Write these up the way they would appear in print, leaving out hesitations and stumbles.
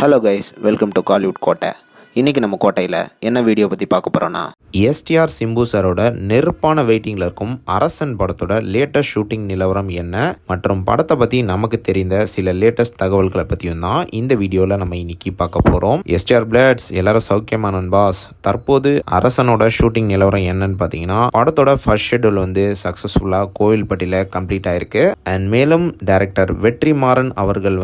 Hello guys, welcome to Kollywood கோட்டை. இன்றைக்கி நம்ம கோட்டையில் என்ன வீடியோ பற்றி பார்க்க போகிறோன்னா, எஸ்டிஆர் சிம்பு சாரோட நெருப்பான வெயிட்டிங்கில் இருக்கும் அரசன் படத்தோட லேட்டஸ்ட் ஷூட்டிங் நிலவரம் என்ன மற்றும் படத்தை பற்றி நமக்கு தெரிந்த சில லேட்டஸ்ட் தகவல்களை பற்றியும் தான் இந்த வீடியோவில் நம்ம இன்னைக்கு பார்க்க போகிறோம். எஸ்டிஆர் பிளட்ஸ் எல்லாரும் சௌக்கியமா நண்பாஸ். தற்போது அரசனோட ஷூட்டிங் நிலவரம் என்னன்னு பார்த்தீங்கன்னா, படத்தோட ஃபர்ஸ்ட் ஷெட்யூல் சக்ஸஸ்ஃபுல்லாக கோவில்பட்டியில் கம்ப்ளீட் ஆயிருக்கு. அண்ட் மேலும் டைரக்டர் வெற்றிமாறன் அவர்கள்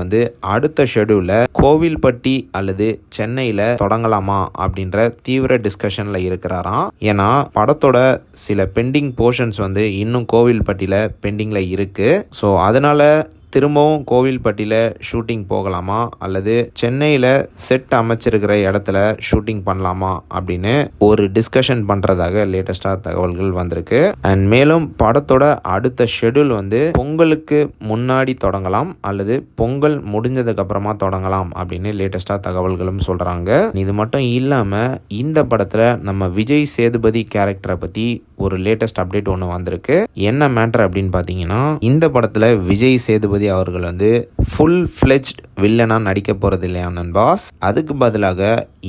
அடுத்த ஷெட்யூலில் கோவில்பட்டி அல்லது சென்னையில் தொடங்கலாமா அப்படின்ற தீவிர டிஸ்கஷனில் இருக்கிறாராம். ஏன்னா படத்தோட சில பெண்டிங் போர்ஷன்ஸ் இன்னும் கோவில்பட்டியில் பெண்டிங்கில் இருக்கு. ஸோ அதனால திரும்பவும் கோவில்பட்டியில் ஷூட்டிங் போகலாமா அல்லது சென்னையில் செட் அமைச்சிருக்கிற இடத்துல ஷூட்டிங் பண்ணலாமா அப்படின்னு ஒரு டிஸ்கஷன் பண்ணுறதாக லேட்டஸ்டாக தகவல்கள் வந்திருக்கு. அண்ட் மேலும் படத்தோட அடுத்த ஷெட்யூல் பொங்கலுக்கு முன்னாடி தொடங்கலாம் அல்லது பொங்கல் முடிஞ்சதுக்கு அப்புறமா தொடங்கலாம் அப்படின்னு லேட்டஸ்டாக தகவல்களும் சொல்கிறாங்க. இது மட்டும் இல்லாமல் இந்த படத்தில் நம்ம விஜய் சேதுபதி கேரக்டரை பற்றி ஒரு லேட்டஸ்ட் அப்டேட் ஒன்று வந்திருக்கு. என்ன மேட்டர் அப்படின்னு பார்த்தீங்கன்னா, இந்த படத்தில் விஜய் சேதுபதி அவர்கள் ஃபுல் ஃப்ளெஜ்ட் வில்லனா நடிக்க போறது இல்லையா நண்பாஸ். அதுக்கு பதிலாக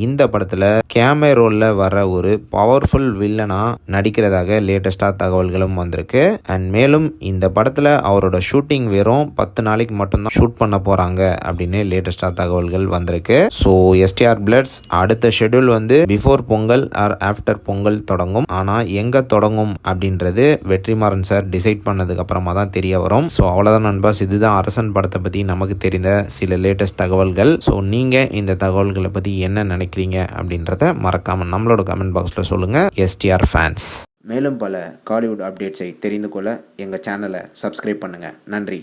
இந்த படத்துல கேமே ரோல்ல வர ஒரு பவர்ஃபுல் வில்லனா நடிக்கிறதாக லேட்டஸ்டா தகவல்களும் வந்திருக்கு. அண்ட் மேலும் இந்த படத்துல அவரோட ஷூட்டிங் வெறும் 10 நாளைக்கு மட்டும்தான் ஷூட் பண்ண போறாங்க அப்படின்னு லேட்டஸ்டா தகவல்கள் வந்திருக்கு. ஸோ எஸ்டிஆர் பிளட்ஸ் அடுத்த schedule before Pongal or after Pongal தொடங்கும். ஆனா எங்க தொடங்கும் அப்படின்றது வெற்றிமாறன் சார் டிசைட் பண்ணதுக்கு அப்புறமா தான் தெரிய வரும். ஸோ அவ்வளவுதான் நண்பாஸ். இதுதான் அரசன் படத்தை பற்றி நமக்கு தெரிந்த சில லேட்டஸ்ட் தகவல்கள். ஸோ நீங்கள் இந்த தகவல்களை பற்றி என்ன நினைக்கிறீங்க அப்படின்றத மறக்காமல் நம்மளோட கமெண்ட் பாக்ஸில் சொல்லுங்கள். STR fans. மேலும் பல காலிவுட் அப்டேட்ஸை தெரிந்து கொள்ள எங்கள் சேனலை சப்ஸ்கிரைப் பண்ணுங்கள். நன்றி.